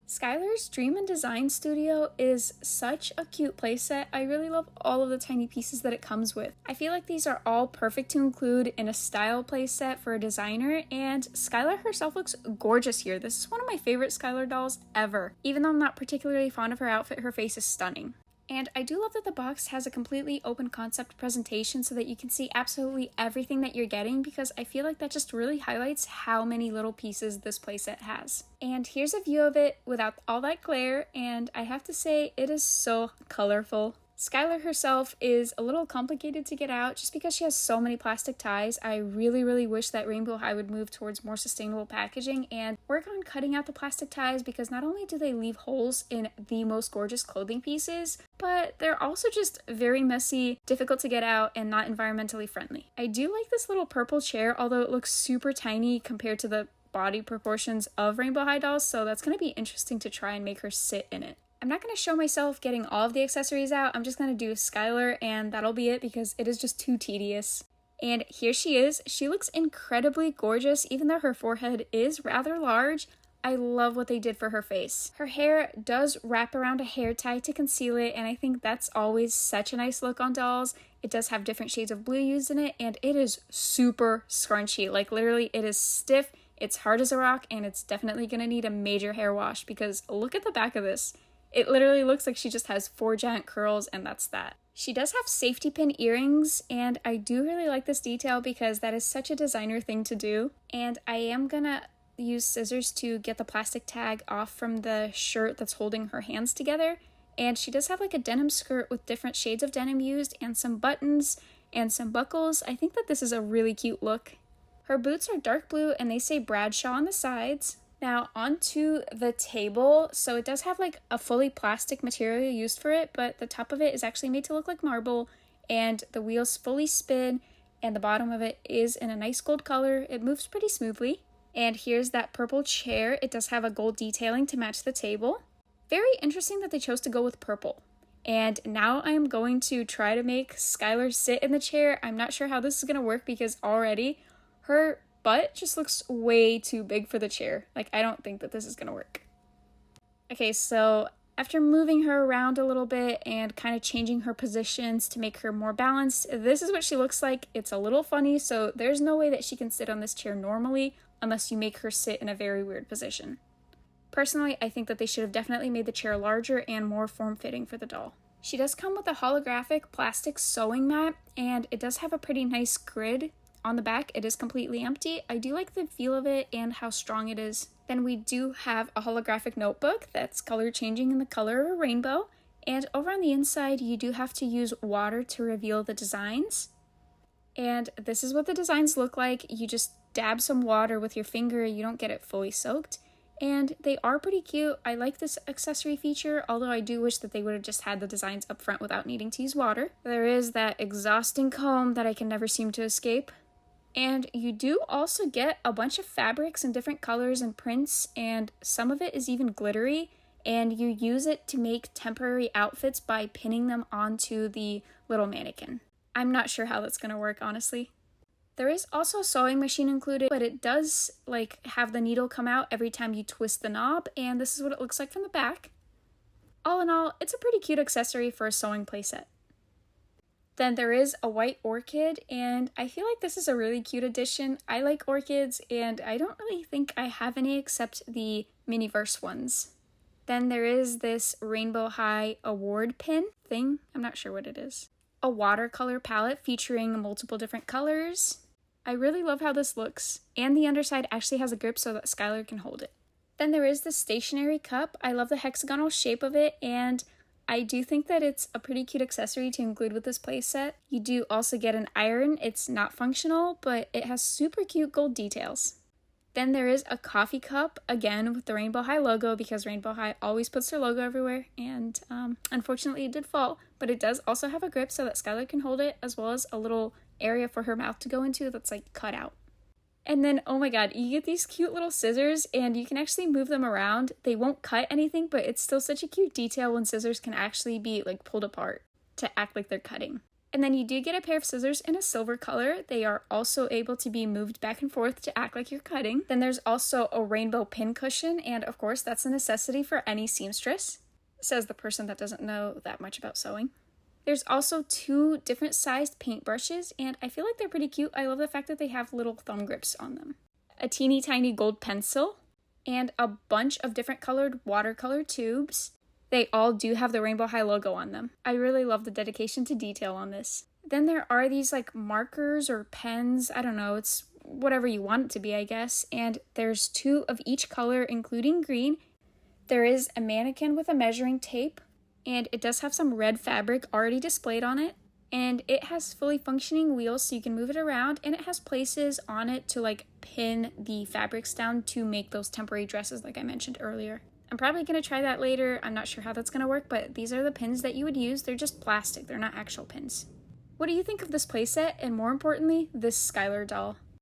Skylar's Dream and Design Studio is such a cute playset. I really love all of the tiny pieces that it comes with. I feel like these are all perfect to include in a style playset for a designer, and Skylar herself looks gorgeous here. This is one of my favorite Skylar dolls ever. Even though I'm not particularly fond of her outfit, her face is stunning. And I do love that the box has a completely open concept presentation so that you can see absolutely everything that you're getting, because I feel like that just really highlights how many little pieces this playset has. And here's a view of it without all that glare, and I have to say it is so colorful. Skylar herself is a little complicated to get out just because she has so many plastic ties. I really wish that Rainbow High would move towards more sustainable packaging and work on cutting out the plastic ties, because not only do they leave holes in the most gorgeous clothing pieces, but they're also just very messy, difficult to get out, and not environmentally friendly. I do like this little purple chair, although it looks super tiny compared to the body proportions of Rainbow High dolls, so that's going to be interesting to try and make her sit in it. I'm not going to show myself getting all of the accessories out. I'm just going to do Skylar and that'll be it, because it is just too tedious. And here she is. She looks incredibly gorgeous, even though her forehead is rather large. I love what they did for her face. Her hair does wrap around a hair tie to conceal it, and I think that's always such a nice look on dolls. It does have different shades of blue used in it, and it is super scrunchy. Like literally, it is stiff, it's hard as a rock, and it's definitely going to need a major hair wash, because look at the back of this. It literally looks like she just has 4 giant curls, and that's that. She does have safety pin earrings, and I do really like this detail because that is such a designer thing to do. And I am gonna use scissors to get the plastic tag off from the shirt that's holding her hands together. And she does have like a denim skirt with different shades of denim used, and some buttons and some buckles. I think that this is a really cute look. Her boots are dark blue and they say Bradshaw on the sides. Now onto the table. So it does have like a fully plastic material used for it, but the top of it is actually made to look like marble, and the wheels fully spin, and the bottom of it is in a nice gold color. It moves pretty smoothly. And here's that purple chair. It does have a gold detailing to match the table. Very interesting that they chose to go with purple. And now I'm going to try to make Skylar sit in the chair. I'm not sure how this is going to work, because already her butt just looks way too big for the chair. Like, I don't think that this is gonna work. Okay, so after moving her around a little bit and kind of changing her positions to make her more balanced, this is what she looks like. It's a little funny, so there's no way that she can sit on this chair normally unless you make her sit in a very weird position. Personally, I think that they should have definitely made the chair larger and more form-fitting for the doll. She does come with a holographic plastic sewing mat, and it does have a pretty nice grid. On the back, it is completely empty. I do like the feel of it and how strong it is. Then we do have a holographic notebook that's color changing in the color of a rainbow. And over on the inside, you do have to use water to reveal the designs. And this is what the designs look like. You just dab some water with your finger. You don't get it fully soaked. And they are pretty cute. I like this accessory feature, although I do wish that they would have just had the designs up front without needing to use water. There is that exhausting comb that I can never seem to escape. And you do also get a bunch of fabrics in different colors and prints, and some of it is even glittery, and you use it to make temporary outfits by pinning them onto the little mannequin. I'm not sure how that's going to work, honestly. There is also a sewing machine included, but it does like have the needle come out every time you twist the knob, and this is what it looks like from the back. All in all, it's a pretty cute accessory for a sewing playset. Then there is a white orchid, and I feel like this is a really cute addition. I like orchids, and I don't really think I have any except the Miniverse ones. Then there is this Rainbow High award pin thing. I'm not sure what it is. A watercolor palette featuring multiple different colors. I really love how this looks, and the underside actually has a grip so that Skylar can hold it. Then there is this stationary cup. I love the hexagonal shape of it, and I do think that it's a pretty cute accessory to include with this playset. You do also get an iron. It's not functional, but it has super cute gold details. Then there is a coffee cup, again with the Rainbow High logo, because Rainbow High always puts their logo everywhere, and unfortunately it did fall, but it does also have a grip so that Skylar can hold it, as well as a little area for her mouth to go into that's like cut out. And then, oh my god, you get these cute little scissors, and you can actually move them around. They won't cut anything, but it's still such a cute detail when scissors can actually be like pulled apart to act like they're cutting. And then you do get a pair of scissors in a silver color. They are also able to be moved back and forth to act like you're cutting. Then there's also a rainbow pin cushion, and of course that's a necessity for any seamstress, says the person that doesn't know that much about sewing. There's also 2 different sized paintbrushes, and I feel like they're pretty cute. I love the fact that they have little thumb grips on them. A teeny tiny gold pencil, and a bunch of different colored watercolor tubes. They all do have the Rainbow High logo on them. I really love the dedication to detail on this. Then there are these like markers or pens, I don't know, it's whatever you want it to be, I guess. And there's 2 of each color, including green. There is a mannequin with a measuring tape, and it does have some red fabric already displayed on it. And it has fully functioning wheels so you can move it around, and it has places on it to like pin the fabrics down to make those temporary dresses like I mentioned earlier. I'm probably going to try that later. I'm not sure how that's going to work, but these are the pins that you would use. They're just plastic. They're not actual pins. What do you think of this playset, and more importantly, this Skylar doll?